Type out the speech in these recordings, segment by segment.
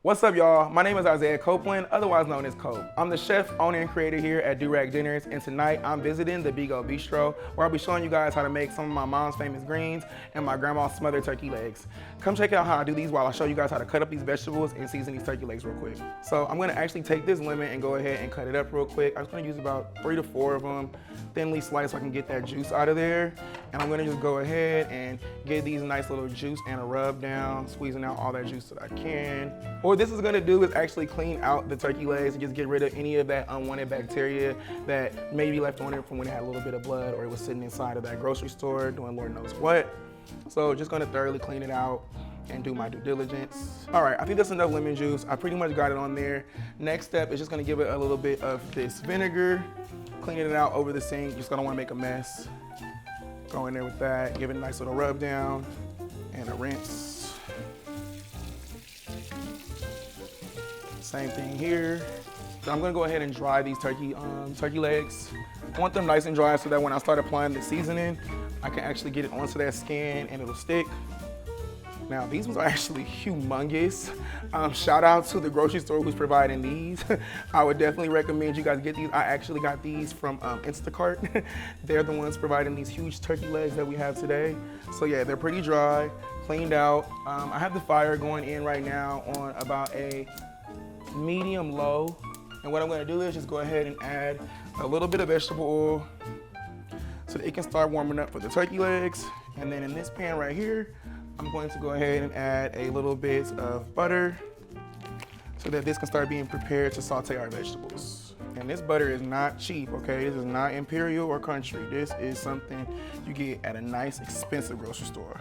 What's up, y'all? My name is Isaiah Copeland, otherwise known as Cope. I'm the chef, owner, and creator here at Durag Dinners, and tonight I'm visiting the BIGO Bistro, where I'll be showing you guys how to make some of my mom's famous greens and my grandma's smothered turkey legs. Come check out how I do these while I show you guys how to cut up these vegetables and season these turkey legs real quick. So I'm gonna actually take this lemon and go ahead and cut it up real quick. I'm just gonna use about 3 to 4 of them, thinly sliced so I can get that juice out of there. And I'm gonna just go ahead and get these nice little juice and a rub down, squeezing out all that juice that I can. What this is gonna do is actually clean out the turkey legs and just get rid of any of that unwanted bacteria that may be left on it from when it had a little bit of blood or it was sitting inside of that grocery store doing Lord knows what. So just gonna thoroughly clean it out and do my due diligence. All right, I think that's enough lemon juice. I pretty much got it on there. Next step is just gonna give it a little bit of this vinegar, cleaning it out over the sink. Just gonna wanna make a mess. Go in there with that, give it a nice little rub down and a rinse. Same thing here. So I'm gonna go ahead and dry these turkey legs. I want them nice and dry so that when I start applying the seasoning, I can actually get it onto that skin and it'll stick. Now, these ones are actually humongous. Shout out to the grocery store who's providing these. I would definitely recommend you guys get these. I actually got these from Instacart. They're the ones providing these huge turkey legs that we have today. So yeah, they're pretty dry, cleaned out. I have the fire going in right now on about a medium low. And what I'm gonna do is just go ahead and add a little bit of vegetable oil so that it can start warming up for the turkey legs. And then in this pan right here, I'm going to go ahead and add a little bit of butter so that this can start being prepared to saute our vegetables. And this butter is not cheap, okay? This is not Imperial or Country. This is something you get at a nice, expensive grocery store.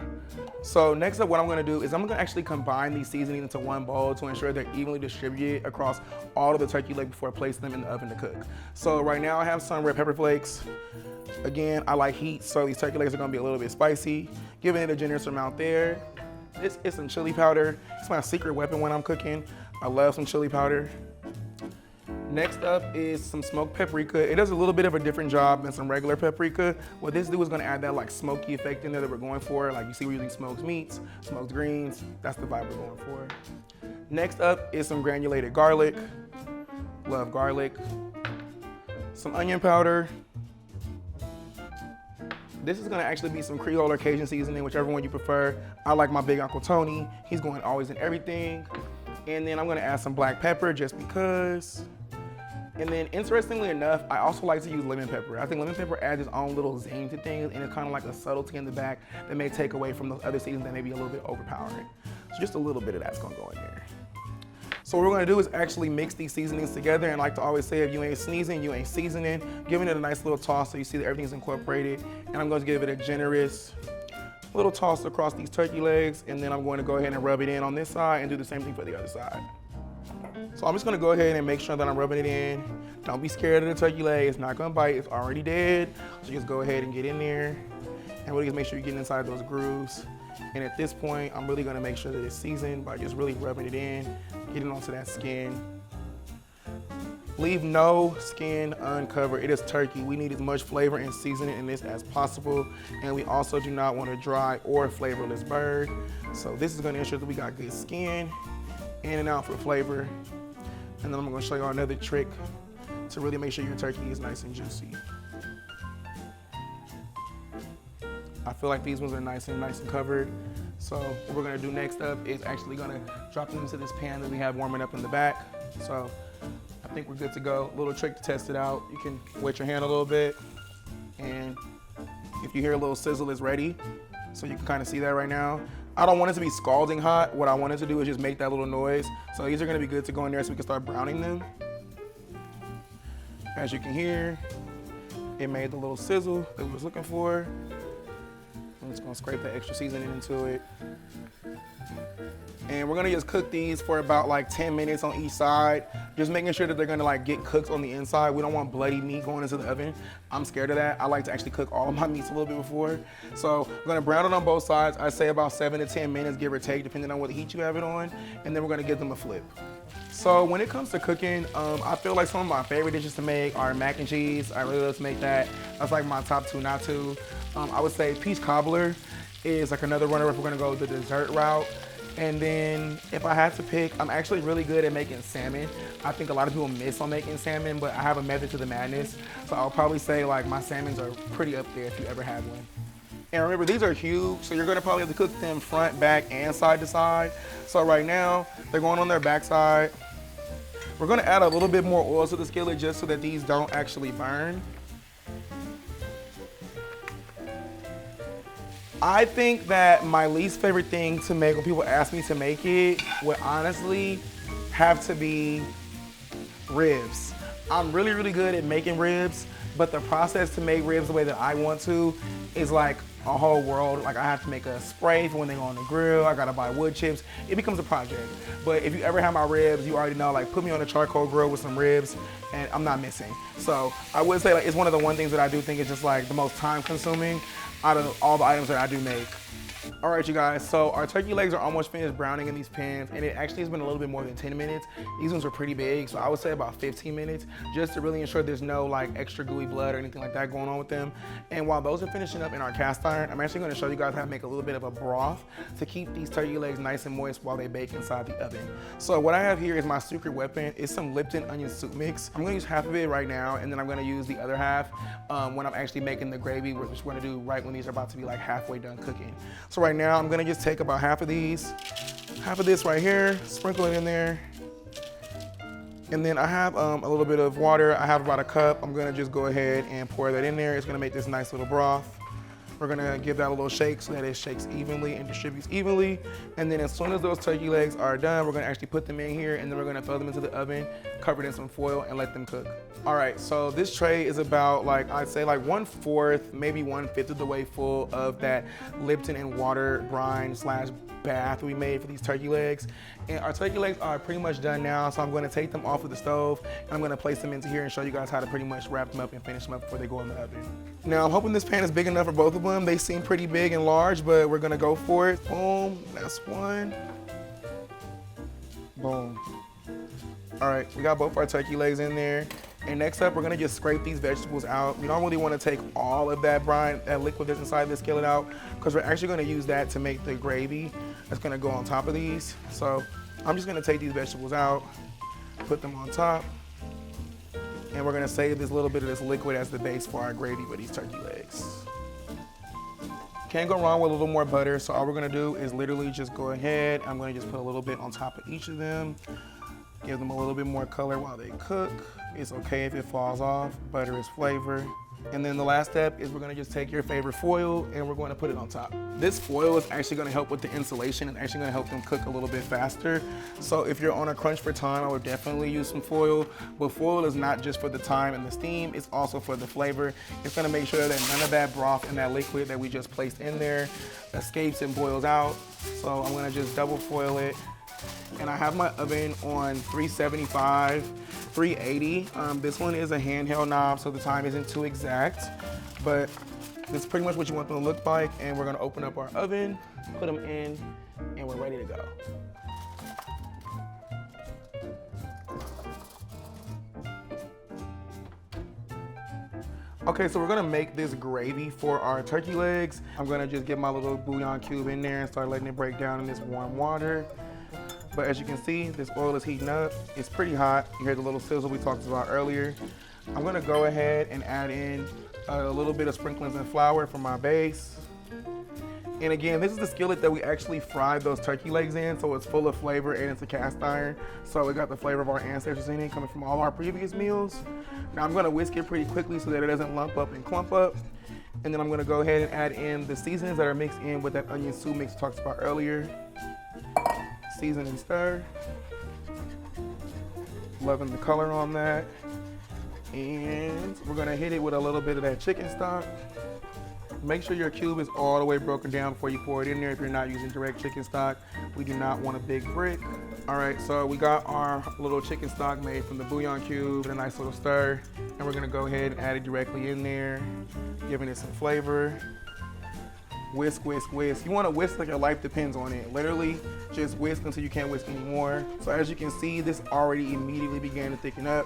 So next up, what I'm gonna do is I'm gonna actually combine these seasonings into one bowl to ensure they're evenly distributed across all of the turkey legs before I place them in the oven to cook. So right now I have some red pepper flakes. Again, I like heat, so these turkey legs are gonna be a little bit spicy. Giving it a generous amount there. This is some chili powder. It's my secret weapon when I'm cooking. I love some chili powder. Next up is some smoked paprika. It does a little bit of a different job than some regular paprika. What this do is gonna add that like smoky effect in there that we're going for. Like you see, we're using smoked meats, smoked greens. That's the vibe we're going for. Next up is some granulated garlic. Love garlic. Some onion powder. This is gonna actually be some Creole or Cajun seasoning, whichever one you prefer. I like my big Uncle Tony. He's going always in everything. And then I'm gonna add some black pepper just because. And then interestingly enough, I also like to use lemon pepper. I think lemon pepper adds its own little zing to things and it's kind of like a subtlety in the back that may take away from those other seasonings that may be a little bit overpowering. So just a little bit of that's gonna go in there. So what we're gonna do is actually mix these seasonings together, and like to always say, if you ain't sneezing, you ain't seasoning. Giving it a nice little toss so you see that everything's incorporated. And I'm going to give it a generous little toss across these turkey legs, and then I'm going to go ahead and rub it in on this side and do the same thing for the other side. So I'm just gonna go ahead and make sure that I'm rubbing it in. Don't be scared of the turkey leg, it's not gonna bite, it's already dead. So just go ahead and get in there, and really just make sure you're getting inside those grooves. And at this point, I'm really gonna make sure that it's seasoned by just really rubbing it in, getting onto that skin. Leave no skin uncovered. It is turkey. We need as much flavor and seasoning in this as possible. And we also do not want a dry or flavorless bird. So this is gonna ensure that we got good skin, in and out for flavor. And then I'm gonna show you another trick to really make sure your turkey is nice and juicy. I feel like these ones are nice and covered. So what we're gonna do next up is actually gonna drop them into this pan that we have warming up in the back. So I think we're good to go. A little trick to test it out. You can wet your hand a little bit, and if you hear a little sizzle, it's ready. So you can kind of see that right now. I don't want it to be scalding hot. What I wanted to do is just make that little noise. So these are gonna be good to go in there so we can start browning them. As you can hear, it made the little sizzle that we was looking for. I'm just gonna scrape that extra seasoning into it. And we're gonna just cook these for about like 10 minutes on each side. Just making sure that they're gonna like get cooked on the inside. We don't want bloody meat going into the oven. I'm scared of that. I like to actually cook all of my meats a little bit before. So we're gonna brown it on both sides. I say about 7 to 10 minutes, give or take, depending on what heat you have it on. And then we're gonna give them a flip. So when it comes to cooking, I feel like some of my favorite dishes to make are mac and cheese. I really love to make that. That's like my top two, not two. I would say peach cobbler is like another runner if we're gonna go the dessert route. And then if I had to pick, I'm actually really good at making salmon. I think a lot of people miss on making salmon, but I have a method to the madness. So I'll probably say like my salmons are pretty up there if you ever had one. And remember, these are huge, so you're gonna probably have to cook them front, back, and side to side. So right now, they're going on their back side. We're gonna add a little bit more oil to the skillet just so that these don't actually burn. I think that my least favorite thing to make when people ask me to make it would honestly have to be ribs. I'm really, really good at making ribs, but the process to make ribs the way that I want to is like a whole world. Like I have to make a spray for when they go on the grill. I gotta buy wood chips. It becomes a project. But if you ever have my ribs, you already know, like put me on a charcoal grill with some ribs and I'm not missing. So I would say like it's one of the one things that I do think is just like the most time consuming out of all the items that I do make. All right, you guys, so our turkey legs are almost finished browning in these pans, and it actually has been a little bit more than 10 minutes. These ones are pretty big, so I would say about 15 minutes, just to really ensure there's no like extra gooey blood or anything like that going on with them. And while those are finishing up in our cast iron, I'm actually gonna show you guys how to make a little bit of a broth to keep these turkey legs nice and moist while they bake inside the oven. So what I have here is my secret weapon. It's some Lipton onion soup mix. I'm gonna use half of it right now, and then I'm gonna use the other half when I'm actually making the gravy, which we're gonna do right when these are about to be like halfway done cooking. So right now, I'm gonna just take about half of these, half of this right here, sprinkle it in there. And then I have a little bit of water. I have about a cup. I'm gonna just go ahead and pour that in there. It's gonna make this nice little broth. We're gonna give that a little shake so that it shakes evenly and distributes evenly. And then as soon as those turkey legs are done, we're gonna actually put them in here and then we're gonna throw them into the oven, covered in some foil and let them cook. All right, so this tray is about like, I'd say like 1/4, maybe 1/5 of the way full of that Lipton and water brine / bath we made for these turkey legs. And our turkey legs are pretty much done now, so I'm gonna take them off of the stove and I'm gonna place them into here and show you guys how to pretty much wrap them up and finish them up before they go in the oven. Now, I'm hoping this pan is big enough for both of them. They seem pretty big and large, but we're gonna go for it. Boom, that's one. Boom. All right, we got both our turkey legs in there. And next up, we're gonna just scrape these vegetables out. We don't really wanna take all of that brine, that liquid that's inside the skillet out, because we're actually gonna use that to make the gravy that's gonna go on top of these. So I'm just gonna take these vegetables out, put them on top, and we're gonna save this little bit of this liquid as the base for our gravy with these turkey legs. Can't go wrong with a little more butter, so all we're gonna do is literally just go ahead. I'm gonna just put a little bit on top of each of them, give them a little bit more color while they cook. It's okay if it falls off, butter is flavor. And then the last step is we're gonna just take your favorite foil and we're gonna put it on top. This foil is actually gonna help with the insulation and actually gonna help them cook a little bit faster. So if you're on a crunch for time, I would definitely use some foil. But foil is not just for the time and the steam, it's also for the flavor. It's gonna make sure that none of that broth and that liquid that we just placed in there escapes and boils out. So I'm gonna just double foil it. And I have my oven on 375, 380. This one is a handheld knob, so the time isn't too exact, but this is pretty much what you want them to look like. And we're gonna open up our oven, put them in, and we're ready to go. Okay, so we're gonna make this gravy for our turkey legs. I'm gonna just get my little bouillon cube in there and start letting it break down in this warm water. But as you can see, this oil is heating up. It's pretty hot. You hear the little sizzle we talked about earlier. I'm gonna go ahead and add in a little bit of sprinklings and flour for my base. And again, this is the skillet that we actually fried those turkey legs in, so it's full of flavor and it's a cast iron. So it got the flavor of our ancestors in it, coming from all our previous meals. Now I'm gonna whisk it pretty quickly so that it doesn't lump up and clump up. And then I'm gonna go ahead and add in the seasonings that are mixed in with that onion soup mix we talked about earlier. Season and stir. Loving the color on that. And we're gonna hit it with a little bit of that chicken stock. Make sure your cube is all the way broken down before you pour it in there if you're not using direct chicken stock. We do not want a big brick. All right, so we got our little chicken stock made from the bouillon cube, a nice little stir. And we're gonna go ahead and add it directly in there, giving it some flavor. Whisk, whisk, whisk. You want to whisk like your life depends on it. Literally, just whisk until you can't whisk anymore. So as you can see, this already immediately began to thicken up.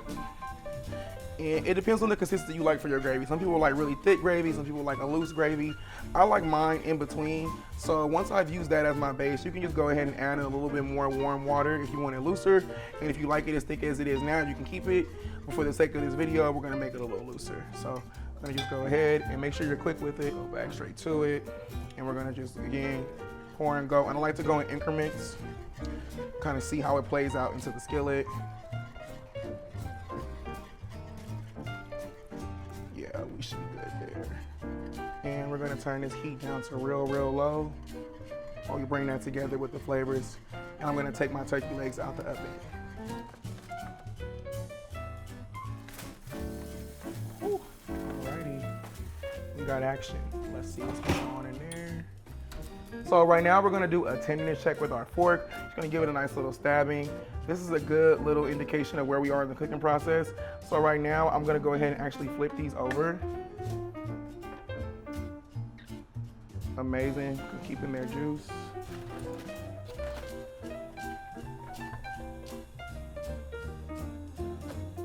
And it depends on the consistency you like for your gravy. Some people like really thick gravy, some people like a loose gravy. I like mine in between. So once I've used that as my base, you can just go ahead and add in a little bit more warm water if you want it looser. And if you like it as thick as it is now, you can keep it. But for the sake of this video, we're gonna make it a little looser. So I'm gonna just go ahead and make sure you're quick with it. Go back straight to it. And we're gonna just, again, pour and go. And I like to go in increments, kind of see how it plays out into the skillet. Yeah, we should be good there. And we're gonna turn this heat down to real low while we bring that together with the flavors. And I'm gonna take my turkey legs out the oven. Whew. Alrighty, we got action. Let's see what's going on in there. So right now we're gonna do a tenderness check with our fork. Just gonna give it a nice little stabbing. This is a good little indication of where we are in the cooking process. So right now I'm gonna go ahead and actually flip these over. Amazing, keeping their juice.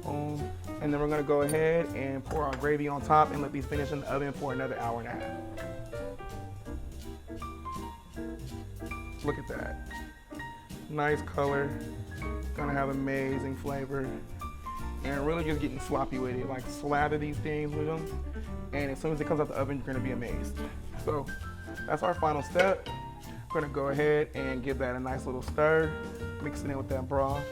Boom. And then we're gonna go ahead and pour our gravy on top and let these finish in the oven for another hour and a half. Look at that. Nice color. Gonna have amazing flavor. And really just getting sloppy with it. Like slather these things with them. And as soon as it comes out the oven, you're gonna be amazed. So that's our final step. We're gonna go ahead and give that a nice little stir. Mix it in with that broth.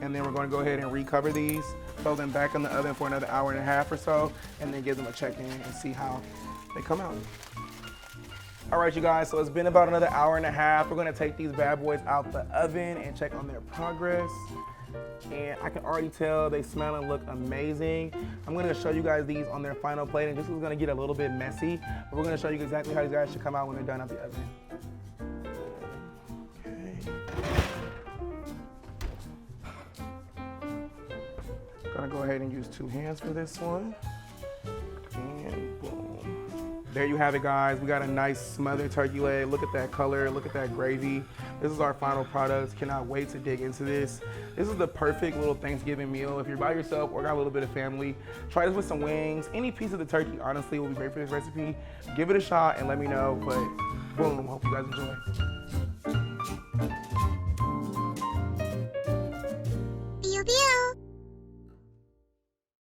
And then we're gonna go ahead and recover these. Throw them back in the oven for another hour and a half or so. And then give them a check in and see how they come out. All right, you guys, so it's been about another hour and a half. We're gonna take these bad boys out the oven and check on their progress. And I can already tell they smell and look amazing. I'm gonna show you guys these on their final plate, and this is gonna get a little bit messy, but we're gonna show you exactly how these guys should come out when they're done out the oven. Okay. Gonna go ahead and use 2 hands for this one. And boom. There you have it, guys. We got a nice smothered turkey leg. Look at that color, look at that gravy. This is our final product. Cannot wait to dig into this. This is the perfect little Thanksgiving meal. If you're by yourself or got a little bit of family, try this with some wings. Any piece of the turkey, honestly, will be great for this recipe. Give it a shot and let me know, but boom, hope you guys enjoy.